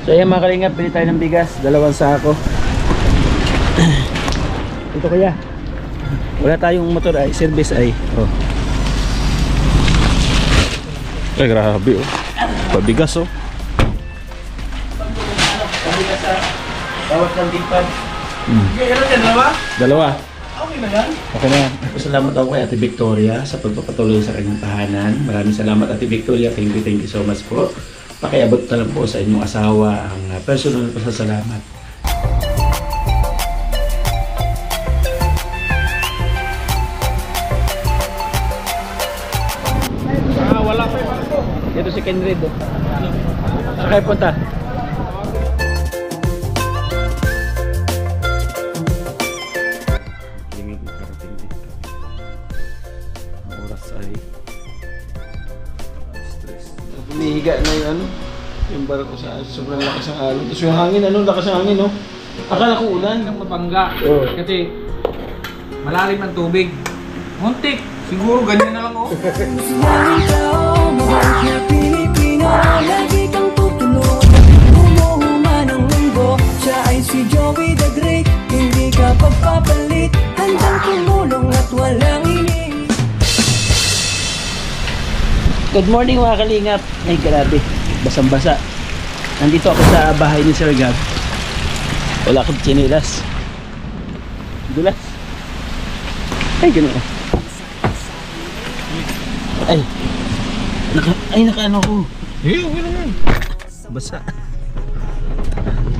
So ayan mga kalingap, pili tayo ng bigas, 2 sako. Ito kuya, wala tayong motor ay service ay. Oh. Ay grabe oh. Pabigas oh. Pabigas sa bawat ng tingpad. Dalawa. Okay na yan? Okay na yan. Salamat ako kay Ate Victoria sa pagpapatuloy sa kanyang tahanan. Maraming salamat Ate Victoria. Thank you so much po. Pakiabot na lang po sa inyong asawa ang personal na pasasalamat. Wala pa yung barko. Dito si Kenred. Sakay punta. Hinihiga na yung yung barko sa sobrang lakas ng alon. Tapos yung hangin, lakas ng hangin, no? Akala ko ulan. Ng mabangga. Oo. Kasi malalim ang tubig. Muntik. Siguro ganyan na lang oh. Lagi kang tutulog. Umuhuman ang mundo. Siya ay si Joey the Great. Hindi ka pagpapalit. Handang tumulong at walang ini. Good morning mga kalingap. Ay grabe, basang-basa. Nandito ako sa bahay ni Sir Gab. Wala akong tsinelas. Dulas. Ay gano'n. Ay naka-ano ko. Okay na yan. Basa.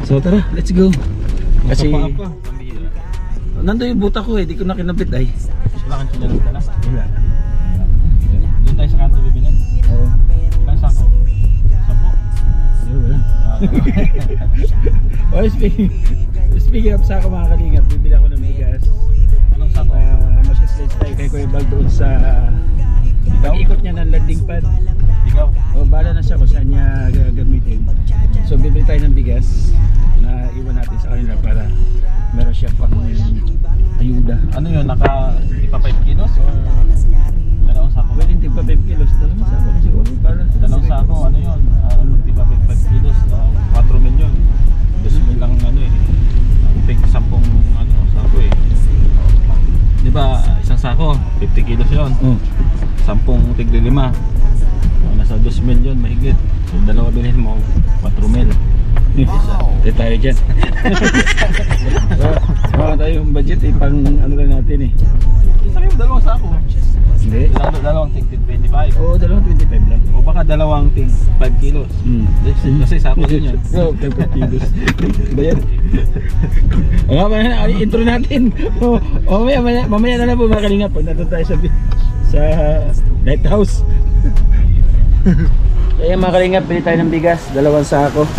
So tara, let's go. Kasi nandun yung buta ko di ko na kinabit ay. Wala kang chinelas na? Wala. Doon tayo sa kanto bibilan? Oo. Ilang sako? 10? Wala. Oh, speaking of sako mga kalingap, bibili ako ng bigas. Anong sako? Mag-slides tayo kay Kuya Bal doon sa pag-ikot niya ng landing pad. Ikaw? O bahala na siya kung saan niya gagamitin. So bibili tayo ng bigas na iwan natin sa kanila para meron siya pang ayuda. Ano yun? Naka 5 kilos? Or dalawang sako? Well, hindi pa 5 kilos. Dalawang sako na siguro para Dalawang sako, ano yun? Di ba 5 kilos? 4 milyon. 2 lang ano eh. Ang tig 10 sako eh. Di ba isang sako, 50 kilos yun. 10 tig 5. Nasa 2 milyon mahigit. So dalawa bilhin mo, 4 mil. Hindi tayo dyan. Wala tayong budget pang ano lang natin Isa kayo dalawang sako. Hindi. Dalawang tig 25. Oo, 2.25 lang. O baka dalawang tig 5 kilos. Kasi sako din yun. Oo, 5 kilos. Ba yan? O nga, intro natin. Mamaya na lang po mga kalingap pag natin tayo sa lighthouse. Kaya mga kalingap, pili tayo ng bigas, 2 sako.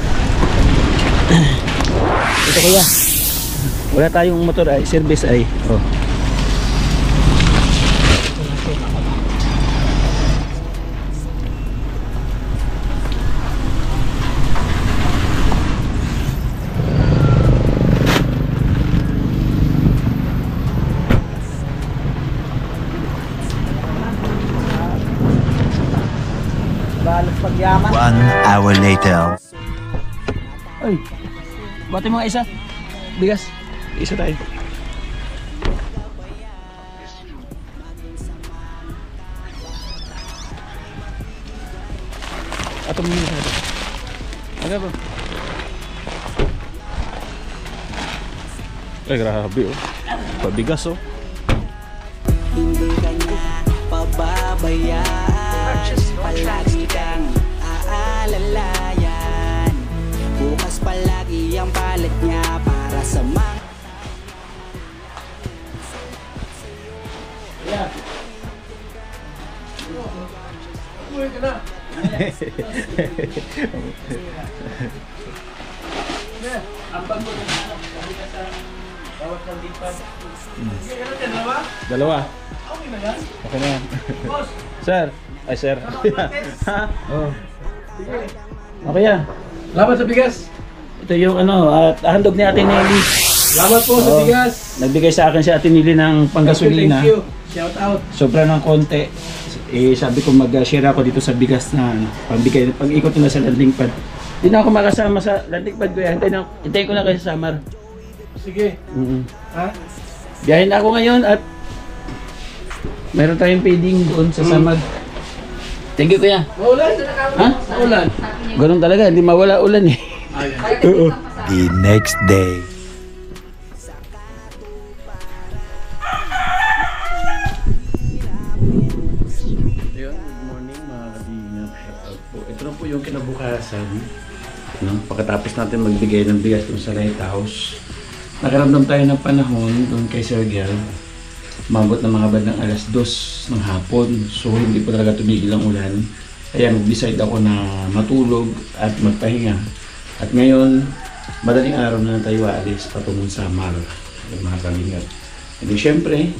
Ito kuya, wala tayong motor ay service ay. Oh. Balas pagyaman. 1 hour later. Ay, bati mga isa. Bigas. Isa tayo. Ato mo yun. Ano ba? Ay grabe oh. Pabigas oh. Hindi ka niya pababayaan. Palagi kang aalalayan. Bukas palagi ang palit niya para sa mga Uy ka na. Ambag mo na sa bawat ng tingpad. Dalawa. Okay na yan? Okay na yan. Boss! Sir. Ay sir. Ha? Oo. Okay yan. Salamat sa bigas. Ito yung at handog ni Ate Nelly. Salamat po sa bigas. Nagbigay sa akin si Ate Nelly ng panggasolina. Thank you. Shout out. Sobra ng konti. Sabi ko mag-share ako dito sa bigas na pambigay, pag-ikot nila sa landing pad. Hindi na ako makasama sa Lantikpad ko yan. Hintayin ko na kayo sa Samar. Sige. Ha? Biyahin na ako ngayon at meron tayong feeding doon sa Samar. Thank you kuya. Maulan? Ha? Maulan? Ganun talaga, hindi mawala ulan eh. Oo. The next day. Good morning mga kabinap. Ito na po yung kinabukasan. Pagkatapos natin magbigay ng bigas dun sa lighthouse, nakaramdam tayo ng panahon doon kay Sir Gel. Umabot ng mga bandang alas 2 ng hapon. So hindi po talaga tumigil ang ulan. Kaya nag-decide ako na matulog at magpahinga. At ngayon, madaling araw na tayo aalis patungong Samar. Mga kabinap. Hindi syempre,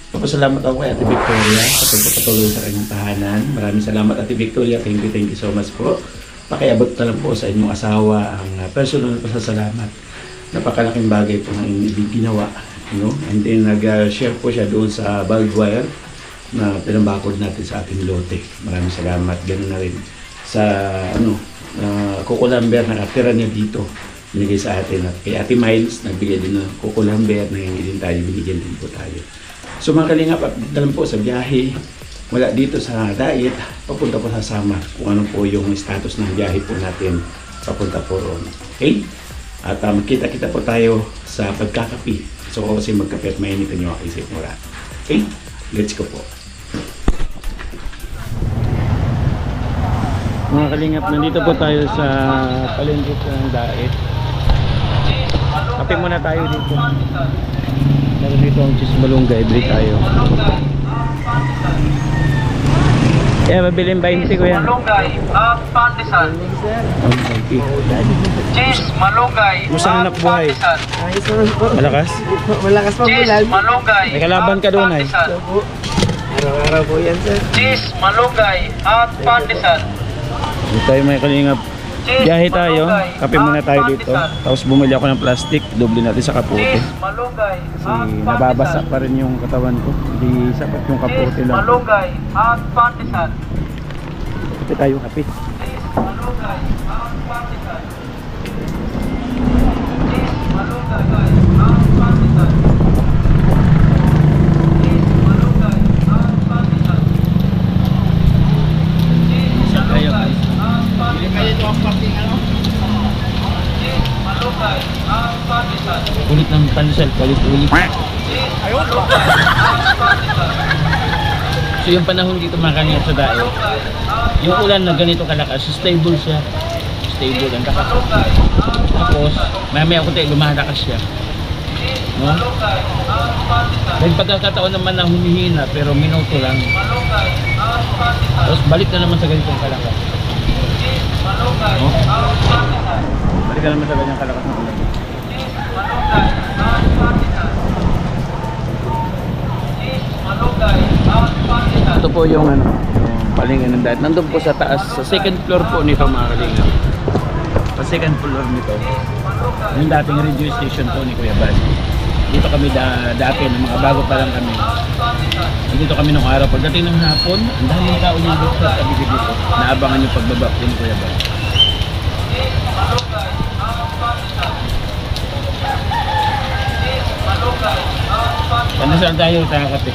papasalamat ako kay Ate Victoria sa pagpapatuloy sa kanyang tahanan. Maraming salamat Ate Victoria. Thank you so much po. Pakiabot na lang po sa inyong asawa ang personal na pasasalamat. Napakalaking bagay po na inyong ginawa. And then nag-share po siya doon sa barbed wire na pinambakod natin sa ating lote. Maraming salamat. Ganun na rin sa kukulamber na natira niya dito. Binigay sa atin. At kay Ate Miles, nagbigay din ng kukulamber na hindi din tayo. Binigyan din po tayo. So mga kalingap, dalam po sa biyahe mula dito sa diet, papunta po sa Samar. Kung ano po yung status ng biyahe po natin papunta po roon. Okay? At magkita-kita po tayo sa pagkakapi. So kasi magkape at mainitan yung aking sikmura. Okay? Let's go po. Mga kalingap, nandito po tayo sa palengke ng diet. Kape muna tayo dito. Meron dito ang cheese malunggay, break tayo. Mabiling 20 ko yan. Malunggay at pandesal. Cheese, malunggay Kumusta ang anak buhay? Malakas? Malakas pa Cheese, bulan. malunggay May kalaban ka doon, ay? Araw-araw po yan, sir. Cheese, malunggay at pandesal. Dito tayo may kalingap. Biyahe tayo, kape muna tayo dito. Tapos bumili ako ng plastic, doble natin sa kapote. Cheese, malunggay Kasi nababasa pa rin yung katawan ko. Hindi sapat yung kapote Cheese, lang. malunggay at pandesal. Kape tayo, kape. Cheese, malunggay at pandesal. Cheese, malunggay at pandesal. Cheese, malunggay at pandesal. Cheese, malunggay at pandesal. Ulit ng pandesal, ulit. So yung panahon dito mga kanina sa dayo, yung ulan na ganito kalakas, stable siya. Stable ang takas. Tapos, mamaya ako tayo lumalakas siya. No? May pagkakataon naman na humihina pero minuto lang. Tapos balik na naman sa ganitong kalakas. No? Balik na naman sa ganyang kalakas ng ulan. Ito po yung palengke ng diet. Nandun po sa taas, sa second floor po nito mga kalingap. Sa second floor nito, yung dating radio station po ni Kuya Bad. Dito kami dati, ng mga bago pa lang kami. Dito kami nung araw. Pagdating ng hapon, ang daming tao niya dito sa tabi dito. Naabangan yung pagbaba po ni Kuya Bad. Panasal tayo, kakate.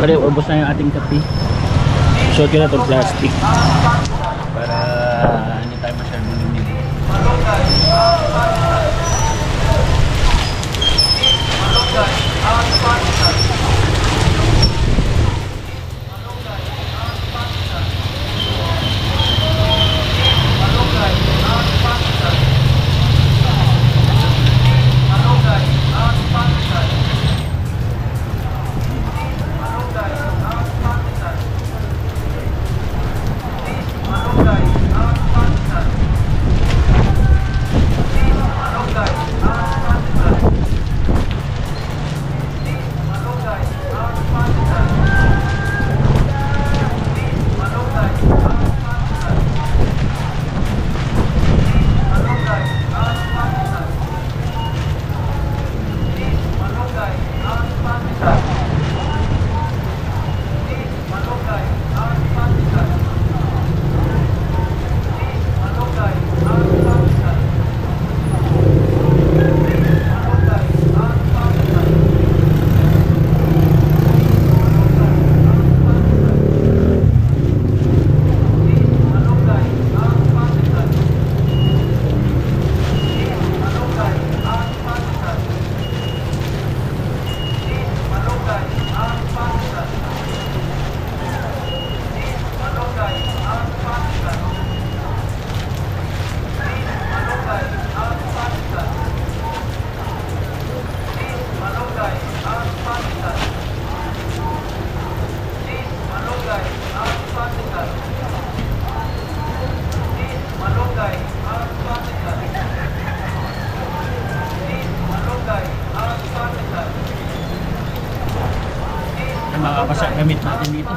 Pare, ubos na yung ating kape. Short ko na itong plastic para hindi tayo masyadong lumig. mababasa gamit natin dito.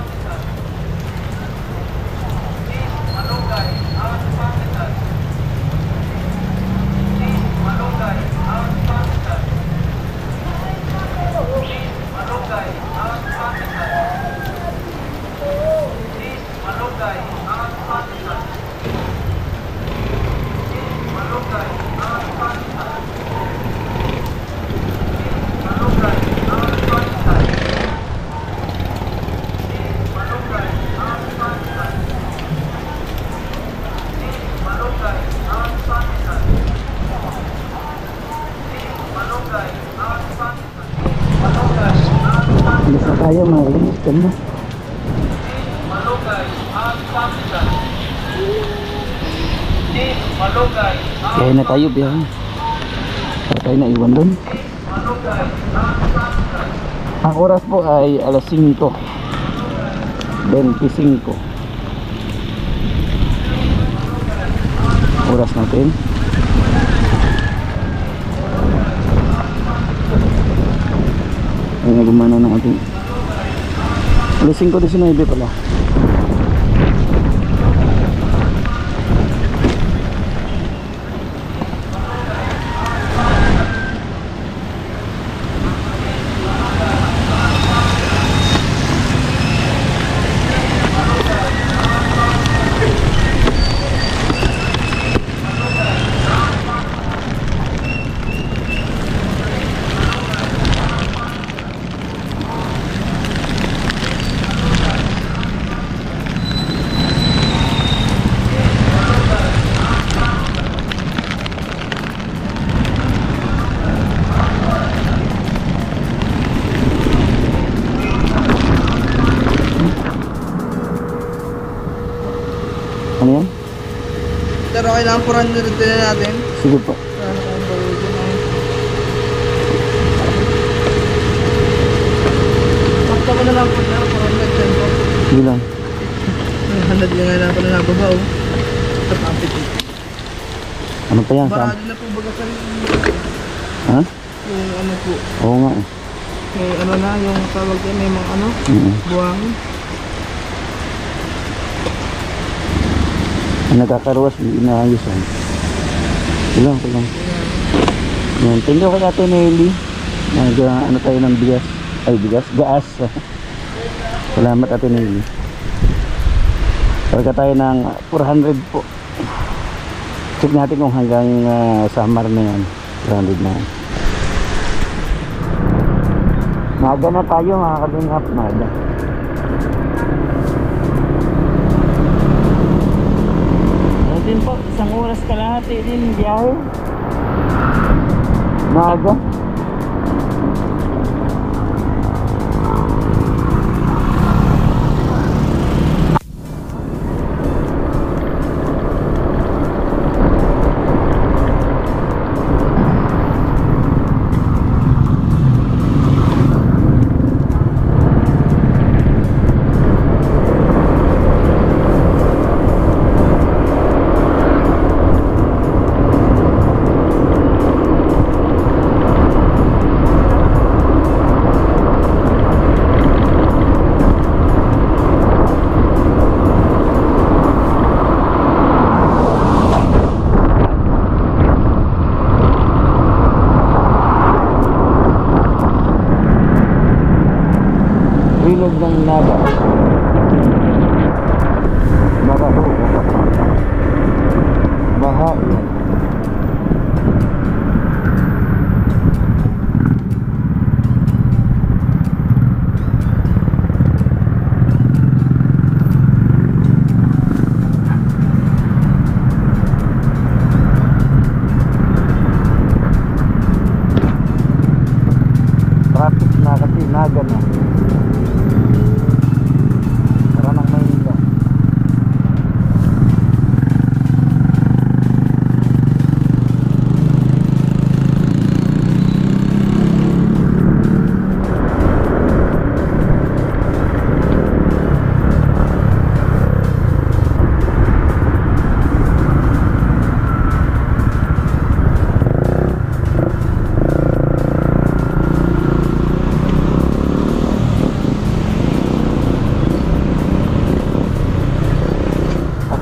Bisa tayo malinis ka na. Kaya na tayo biyahe. Kaya tayo na iwan doon. Ang oras po ay alas 5:25. Oras natin. Ay nagumana ng ating alas 5:19 pala. Ano yan? Pero okay lang, 400 din natin. Sige po. Pakta ko na lang po na, 400 din po. Sige lang. 100 yung nga lang po na nababaw. Sa kapit. Ano pa yan? Baka Saan? din na po bagasan Ha? yung ano po. Oo nga eh. May ano na, yung tawag din, may mga ano, buwangin. Ang nagkakaruwas, inaayos yan. Kulang. Yan. Thank you kay Ate Nelly. Ano tayo ng bigas. Ay, bigas? Gaas. Salamat Ate Nelly. Karga tayo ng 400 po. Check natin kung hanggang summer na yan. 400 na yan. Maaga na tayo mga kalingap. Maaga. Din po, isang oras kalahati din biyahe. Maaga. Ilog ng Naga. Baha. Traffic na kasi Naga na.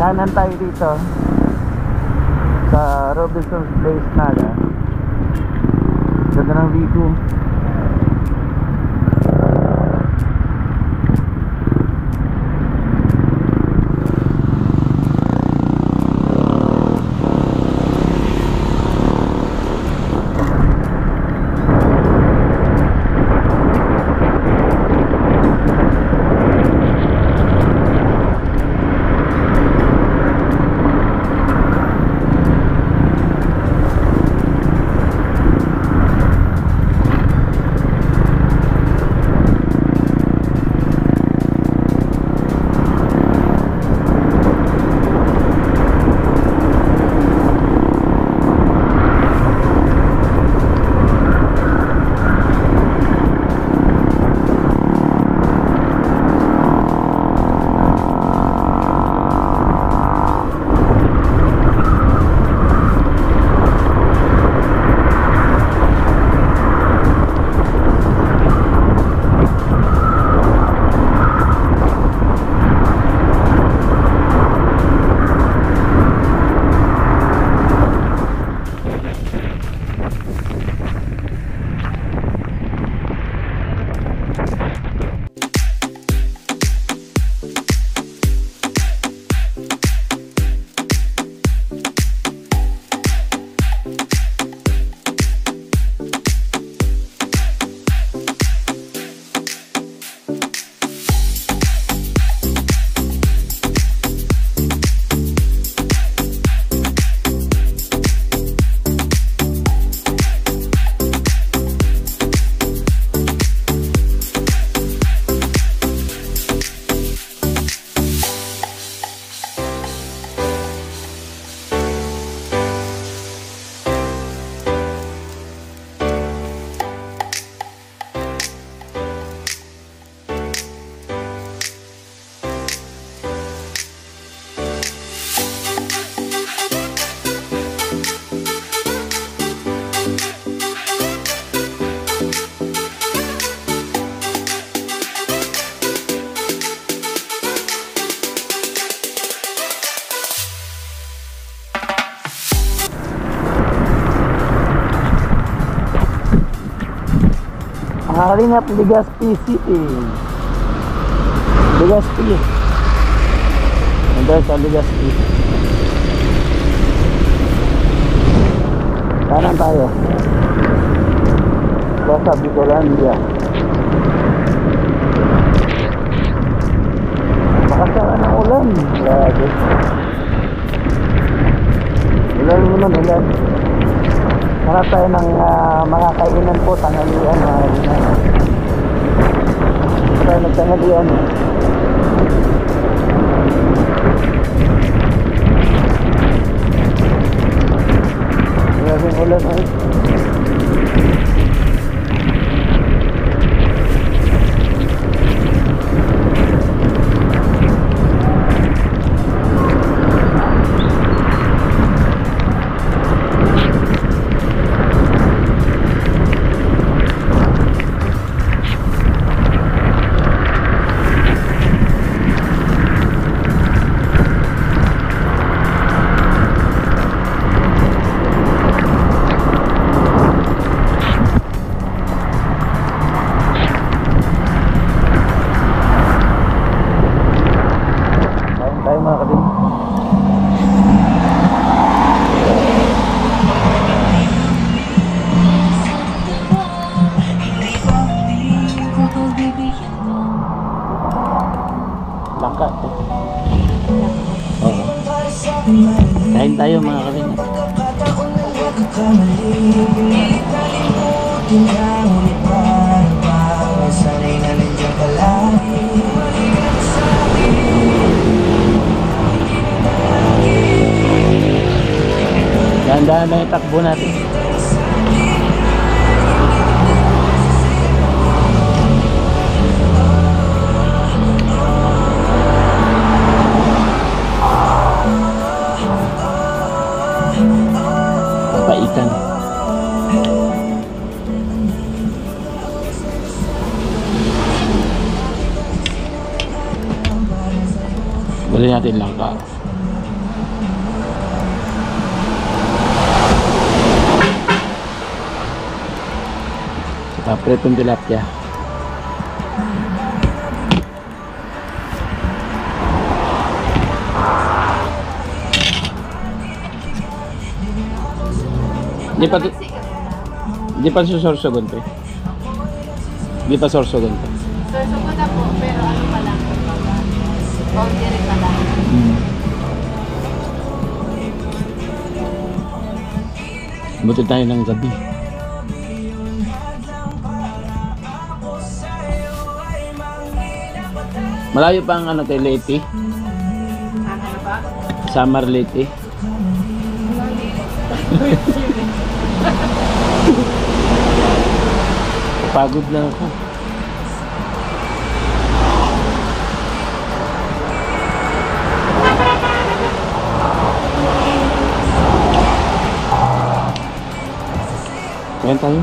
Kanan tayo dito sa Robinson's Place Naga. Ganda ng view. Mga kalingap, Legazpi City. Legazpi. Nandun sa Legazpi. Kanan tayo. Basta Bicolandia. Makasara ng ulan. Grabe. Ulan. Harap tayo ng mga kainan po, tanghalian. Tayo nagtanghalian. Maraming ulan ay. Langka. Oo. Kain tayo mga kalingap. Dahan-dahan na yung takbo natin. Papaitan. Bali natin langka. Papretong tilapia. Di pa susorsogon to. Di pa sorsogon to. Sorsogon na po, pero ano pa lang. Boundary pa lang. Buti tayo ng gabi. Malayo pa ang ano tayo, Leyte. Ano ba? Samar Leyte. Pagod na ako. Kain tayo.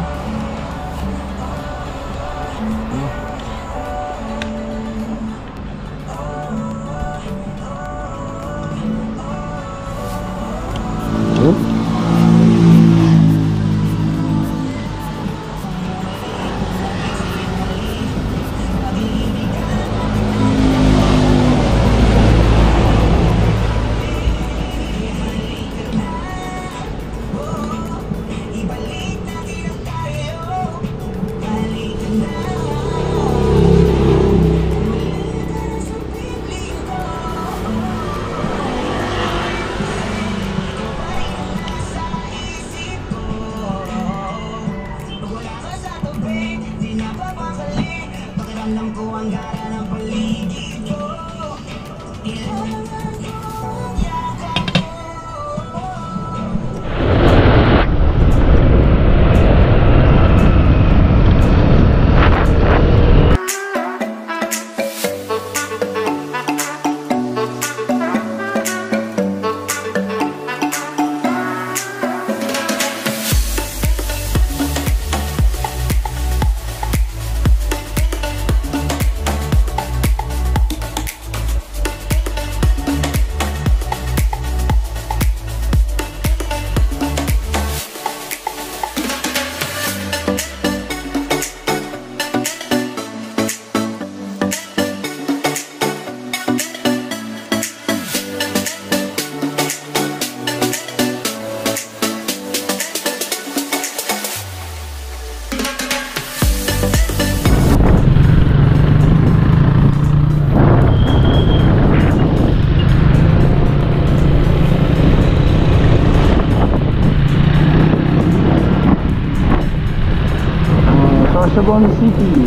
Sorsogon City.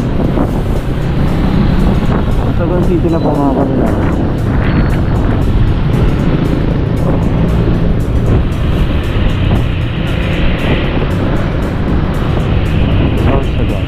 Sorsogon City na po mga kanila. Sorsogon.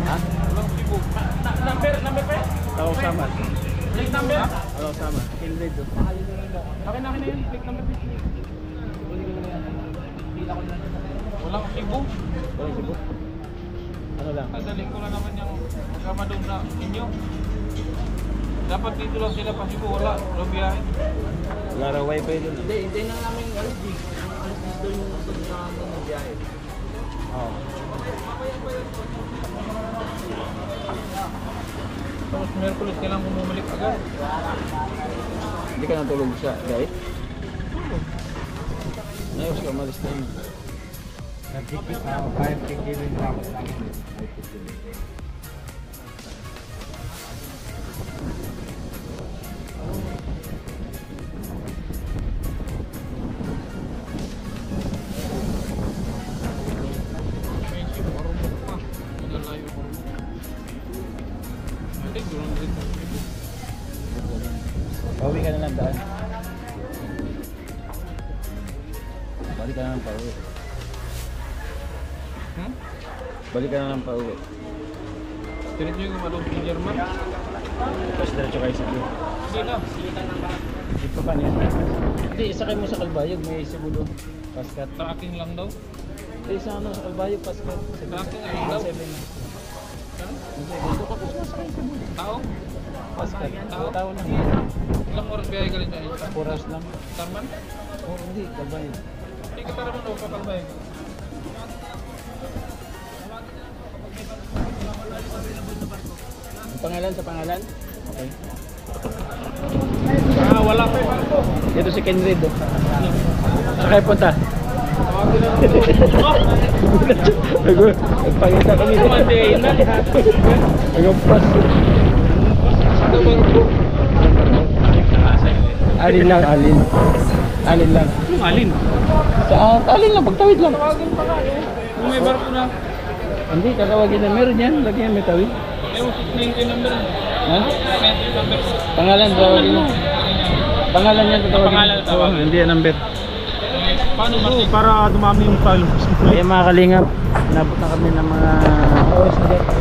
Ha? Walang Cebu. Number pa yan? Tao sama. Plate number? Tao sama. Kindred do. Akin na yun. Plate number. Walang Cebu. Walang Cebu. Ano lang? Kadaling ko na naman yung magkama doon sa inyo. Dapat dito lang sila pa Cebu. Wala biyahe. Wala raw wifi doon. Hindi, hindi na namin alas G. Alas G doon yung biyahe. Oo. Tapos Merkulis kailangan bumalik agad. Hindi ka natulog sa guys? Ayos ka, malis tayo. Pauwi ka na lang daan. Balik ka na lang pauwi. Balik ka na lang pauwi. Tinit nyo yung malong si German? Tapos diretso kayo sa Cebu. Hindi na. Dito pa niya. Hindi, isakay mo sa Calbayog. May Cebu doon. Paskat. Tracking lang daw. Isa ano sa Calbayog, Paskat. Tracking ayun daw. 7 na. Dito ka po sa Cebu. Tao? Paskat. Tao lang. Ilang oras biyahe ka rin dyan? Oras lang. Tarman? Oh, hindi. Calbayog. Hindi ka taraman o kakalbay. Ang pangalan sa pangalan? Okay. Wala pa yung barko. Dito si Kindred. Oh. Saan kayo punta? Nagpangita kami. Nagpas. Alin lang, alin. Alin lang. Yung alin? Alin lang, pagtawid lang. Kung may barko na. Hindi, kakawagin na. Meron yan, lagyan may tawid. Ewan, 90 number. Ha? 90 number. Pangalan, tawagin mo. Pangalan yan, tatawagin. Pangalan, tawagin. Hindi yan number. Paano ba? Para dumami yung followers. Kaya mga kalingap, nabot na kami ng mga oras na dito.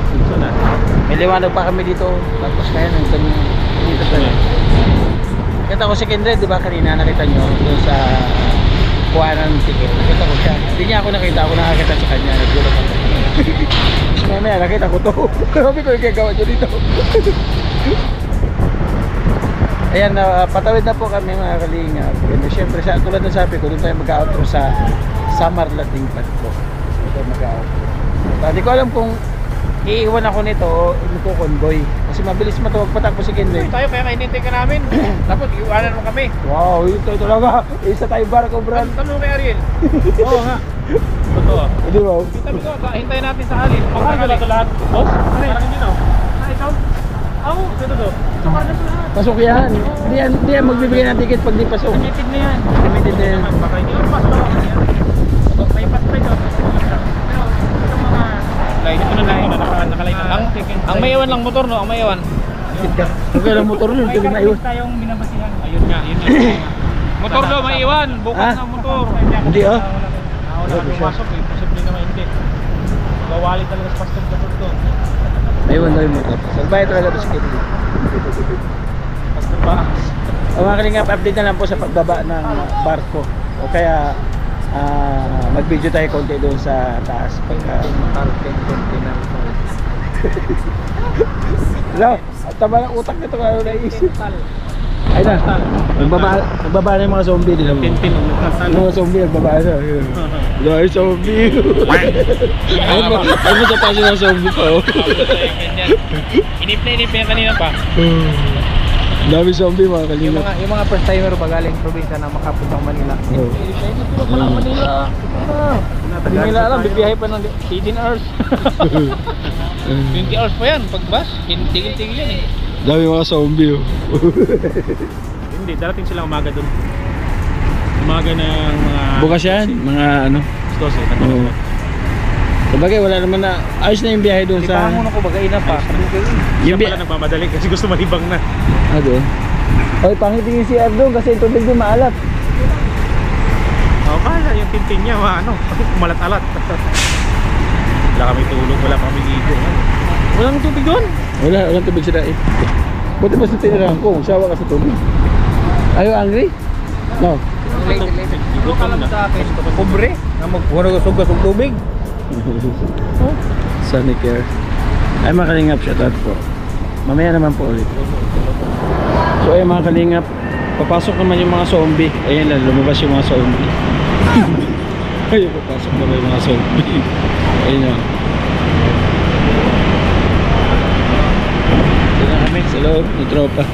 Dito na. May liwanag pa kami dito. Tapos kaya nang dito tayo. Nakita ko si Kindred, di ba kanina nakita nyo doon sa kuha ng ticket. Nakita ko siya. Hindi niya ako nakita, ako nakakita sa kanya. Nagulog ako. Tapos mamaya nakita ko to. Sabi ko yung gagawa nyo dito. Ayan, patawid na po kami mga kalingap. And syempre, tulad ng sabi ko, doon tayo mag-outro sa Samar Lating Patko. Doon tayo mag-outro. Hindi ko alam kung iiwan ako nito o magkukonvoy. Kasi mabilis matuwag patakbo si Kindred. Tayo kaya kainintay ka namin. Tapos iwanan mo kami. Wow, yun tayo talaga. Isa tayo barko, Brad. Tanong kay Ariel. Oo nga. Totoo. Hindi ba? Sabi ko, hintayin natin sa alin. Pagkakala ito lahat. Boss? Parang hindi na. Ikaw? Oo, ito to. Sumar na sa lahat. Pasok yan. Hindi yan magbibigay ng ticket pag di pasok. Limited na yan. Limited na yan. Baka hindi yung pass pa lang yan. May pass pa ito. Pero itong mga line, ito na line na nakalay na lang. Ang may iwan lang motor, no? Ang may iwan. Okay lang motor nun. Tuloy na iwan. tayong binabasihan. Ayun nga, yun nga. Motor daw may iwan. Bukas Ah? ng motor. Hindi oh. Wala kang pumasok eh. Posible naman hindi. Gawali talaga sa pastor doon. Ayun daw yung motor. Salbay talaga ito si Kindred. Pastor ba? O mga kalingap, update na lang po sa pagbaba ng barko. O kaya mag-video tayo konti doon sa taas. Hello, at tama ng utak nito kung naisip. Ay na, nagbaba na yung mga zombie nila mo. Yung mga zombie nagbaba na. Ay, zombie. Ay mo sa paso ng zombie pa. Inip na kanina pa. Dami zombie mga kalingap. Yung mga first timer ba galing probinsya na makapuntang Manila. Manila. Hindi nila alam, bibiyahe pa ng 18 hours. 20 hours pa yan, pag bus, tigil-tigil yan eh. Dami mga zombie. Hindi, darating sila umaga dun. Umaga ng mga... Bukas yan, mga ano. 12, Oo. Sabagay, wala naman na. Ayos na yung biyahe doon sa... Lipahan muna ko bagay na pa. Siya pala nagmamadali kasi gusto malibang na. doon? Oy, pangitingin si CR doon kasi yung tubig doon maalat. O kaya yung tintin niya, ano, kumalat-alat. Wala kami tulog, wala kami ligo. Walang tubig doon? Walang tubig sa daig. Buti ba sa tinirahan ko, sawa ka sa tubig. Are you angry? No. Igutom na. Pobre. Wala ko sugas ng tubig. Sunny Care. Ay mga kalingap, shoutout po. Mamaya naman po ulit. So ay mga kalingap, papasok naman yung mga zombie. Ayan lang, lumabas yung mga zombie. Ayun, papasok naman yung mga zombie. Ayun na. Ito na kami sa loob, yung tropa.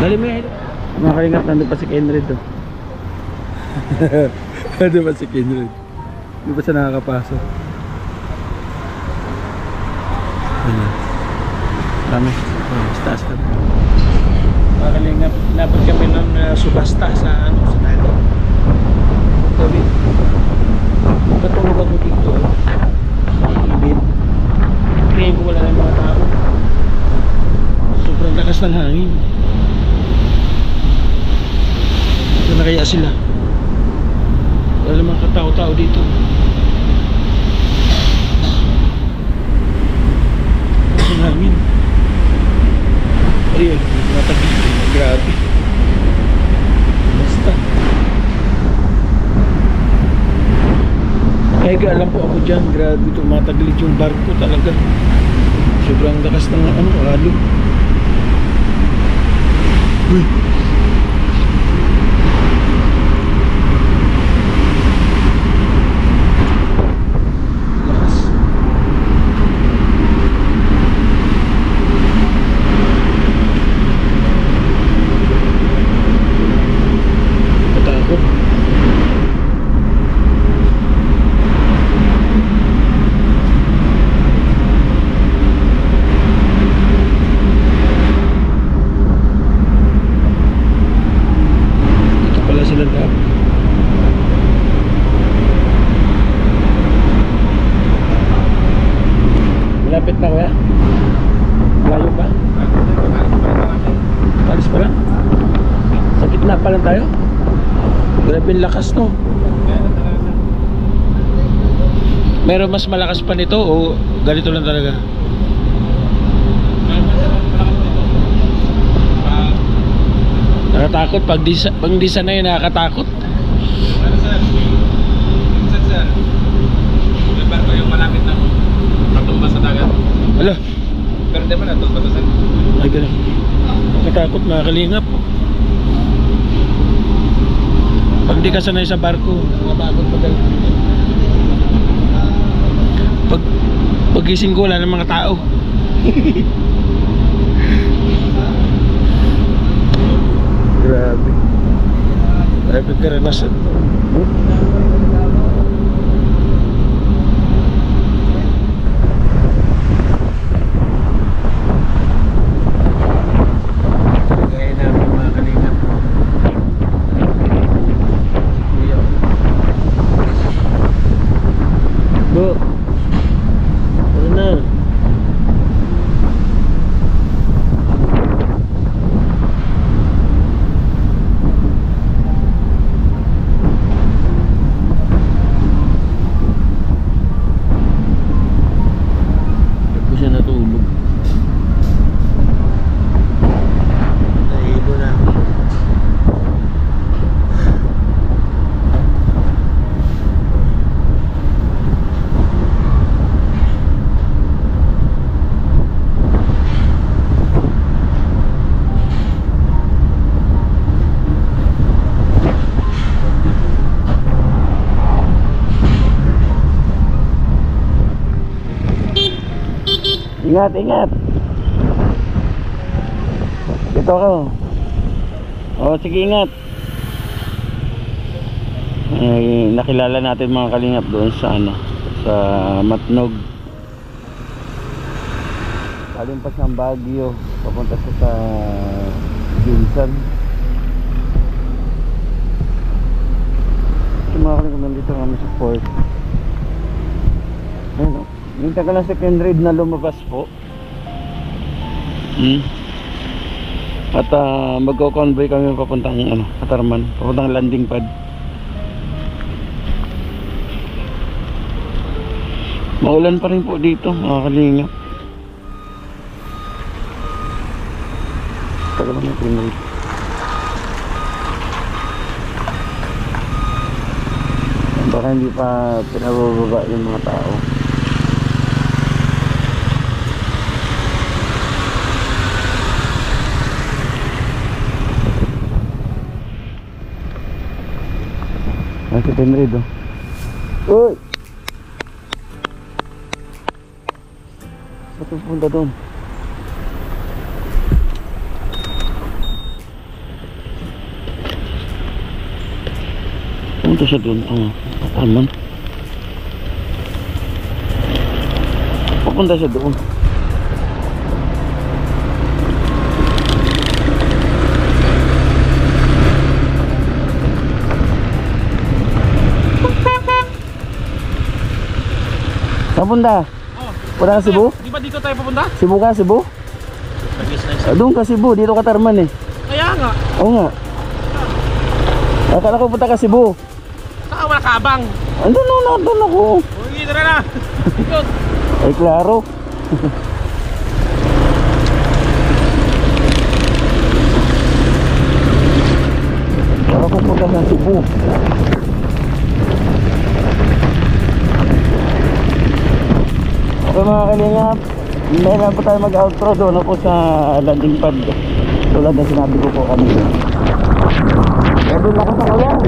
Dali mo yan. Mga kalingap, nandun pa si Kenred to. Nandun pa si Kenred. Hindi pa siya nakakapasok. Ayan. Kami. Taas kami. Mga kalingap, napad kami ng subasta sa talo. Sabi, patulog ako dito. Ibin. Tingin ko wala ng mga tao. Sobrang lakas ng hangin. Ito na kaya sila. Wala namang katao-tao dito. Lakas ng hangin. Ayun, matagil. Grabe. Basta. Kaya alam po ako dyan. Grabe, tumatagilid yung barko talaga. Sobrang lakas ng alog. Uy. Lakas. Patakot. Sila dapat. Malapit na kuya? Layo ba? Talis pa lang? Sa gitna pa lang tayo? Grabe yung lakas no? Meron mas malakas pa nito o ganito lang talaga? Nakatakot pag di sanay nakakatakot. Ano sir? Minsan sir, may barko yung malapit na patumba sa dagat. Ala, Pero di ba natumba sa sir? ay ganun. Nakatakot, nakakalingap. Pag di ka sanay sa barko, nakatakot pa ganun. Pag gising ko wala ng mga tao. Grabe. Grabe karanasan. Gaya namin mga kalingap. Kuya. Bo. Ano na? Siya natulog. Naibo na. Ingat, ingat. Dito ako. Oh, sige, ingat. Nakilala natin mga kalingap doon sa sa Matnog. Galing pa siyang Baguio, papunta siya sa Ginsan. So mga kalingap, nandito kami sa port. Ayun, hintay ka lang si Kenred na lumabas po. At magko-convoy kami papuntang Katarman, papuntang landing pad. Maulan pa rin po dito, mga kalingap. Tagal naman yung pinay. Baka hindi pa pinabababa yung mga tao. Si Penrid, oh. Uy! Ba't pupunta doon? Pupunta siya doon. Aman. Pupunta siya doon. Papunta? Punta ka Cebu? Di ba dito tayo papunta? Cebu ka, Cebu? Doon ka Cebu, dito ka Tarman eh. Kaya nga. Oo nga. Akala ko punta ka Cebu. Saka wala kabang. Andun ako. Uy, tara na. Ikot. Ay, klaro. Akala ko punta ka Cebu. Okay mga kalingap, hindi na po tayo mag-outro doon po sa landing pad tulad na sinabi ko po kanina. Kaya doon ako sa kawan.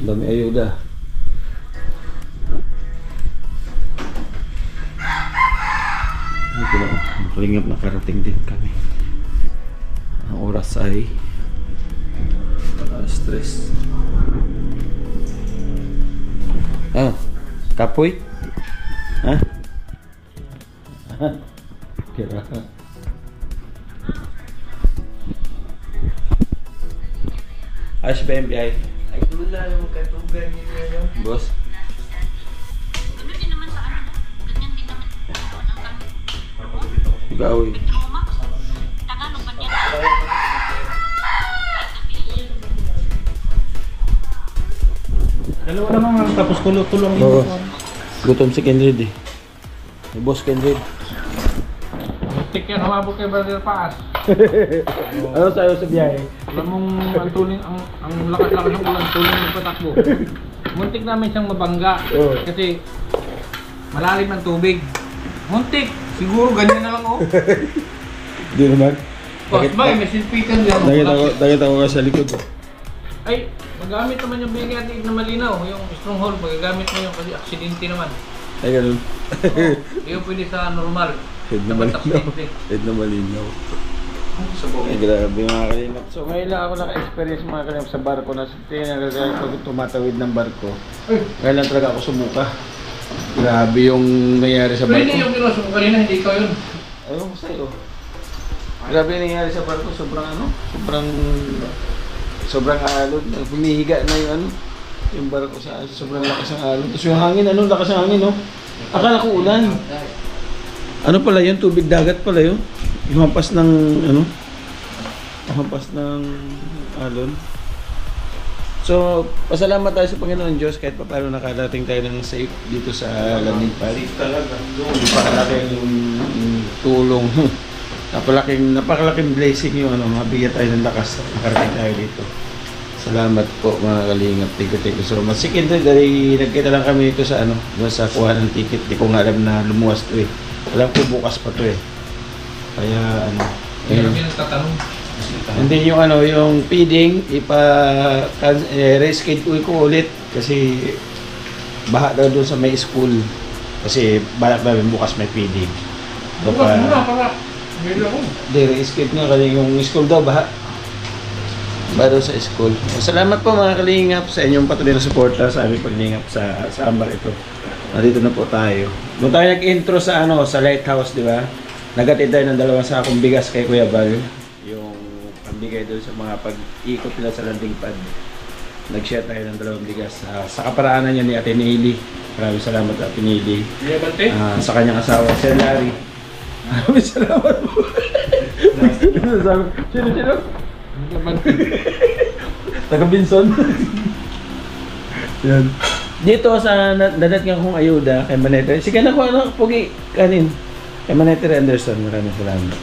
Dami ayuda. Ito na, kalingap nakarating din kami. Ang oras ay stress. Kapoy? Ha? Kira ka. Ayos ba yung biyahe? Ay, tula yung katuber niyo. Boss? Ganun din naman sa ano. Ganyan din naman. Ikaw eh. Tagalog ba yan? Dalawa naman tapos tulong Oo. Gutom si Kenred eh. May boss Kenred. Tik yan, humabot kay Brother Paas. Ano sa'yo sa biyahe? Alam mong ang tuling, ang lakas-lakas ng ulan, tuling ng patakbo. Muntik namin siyang mabangga. Oo. Kasi malalim ang tubig. Muntik! Siguro ganyan na lang oh. Hindi naman. Boss ba, may silpitan yan. Nakita ko ka sa likod. Ay, magamit naman yung bigay natin na malinaw. Yung stronghold, magagamit mo yung kasi aksidente naman. Ay, ganun. Hindi yung pwede sa normal. Head na Dapat malinaw. aksidente. Head na malinaw. Ay, grabe mga kalingap. So ngayon lang ako naka-experience mga kalingap sa barko na tinagagal ko tumatawid ng barko. Ngayon lang talaga ako sumuka. Grabe yung nangyari sa Pero barko. hindi yung pinuso ko kanina, hindi ikaw yun. Ayun ko sa'yo. Grabe yung nangyari sa barko. Sobrang ano? Sobrang alon. Humihiga na yung ano. Yung barko sa sobrang lakas ng alon. Tapos yung hangin, ano? Lakas ng hangin, no? Akala ko ulan. Ano pala yun? Tubig dagat pala yun. Yung hampas ng ano? Hampas ng alon. So, pasalamat tayo sa Panginoon Diyos kahit pa paano nakarating tayo ng safe dito sa landing pad. Napakalaking tulong. Napakalaking blessing yung ano, mabigyan tayo ng lakas at nakarating tayo dito. Salamat po mga kalingap. Thank you so much. Sige, dahil nagkita lang kami dito sa ano, doon sa kuha ng ticket. Di ko nga alam na lumuwas to eh. Alam ko bukas pa to eh. Kaya ano, Hindi kami nagtatanong. hindi yung ano, yung feeding reschedule ko ulit kasi baha daw doon sa may school. Kasi balak namin bukas may feeding. Bukas muna para. Meron ako. Hindi, reschedule nga kasi yung school daw baha. Baha daw sa school. Salamat po mga kalingap sa inyong patuloy na suporta sa aming paglingap sa ambar ito. Nandito na po tayo. Doon tayo nag-intro sa ano, sa lighthouse, di ba? Nagatid tayo ng 2 sakong bigas kay Kuya Bal. Yung pambigay doon sa mga pag-ikot nila sa landing pad. Nag-share tayo ng 2 bigas. Sa kaparaanan niya ni Ate Neely. Maraming salamat Ate Neely. Sa kanyang asawa, Sir Larry. Maraming salamat po. Sino? Taga Binson. Yan. Dito sa nadat nga kong ayuda kay Maneter. Sige na ko ano, pugi kanin. Kay Maneter Anderson, maraming salamat.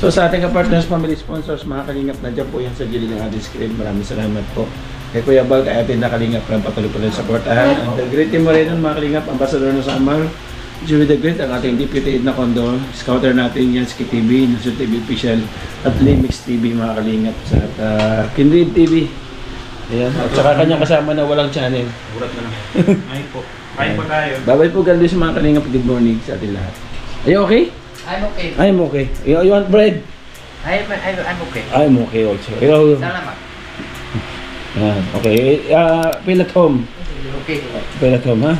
So sa ating ka-partners, family sponsors, mga kalingap, nandiyan po yan sa gilid ng ating screen. Maraming salamat po. Kay Kuya Bal, kay ating nakalingap ng patuloy-patuloy supportahan. And the great team mo rin, mga kalingap, ambassador ng Samar, Joey the Great, ang ating deputy na kondo, scouter natin yan, Ski TV, National TV Official, at Limix TV, mga kalingap, sa Kindred TV. Ayan. At saka kanyang kasama na walang channel. Burat na lang. Ayun po. Kain po tayo. Bye-bye po, God bless mga kalingap. Good morning sa ating lahat. Are you okay? I'm okay. I'm okay. You want bread? I'm okay. I'm okay also. Ikaw? Salamat. Yan. Okay. Feel at home. Okay. Feel at home, ha?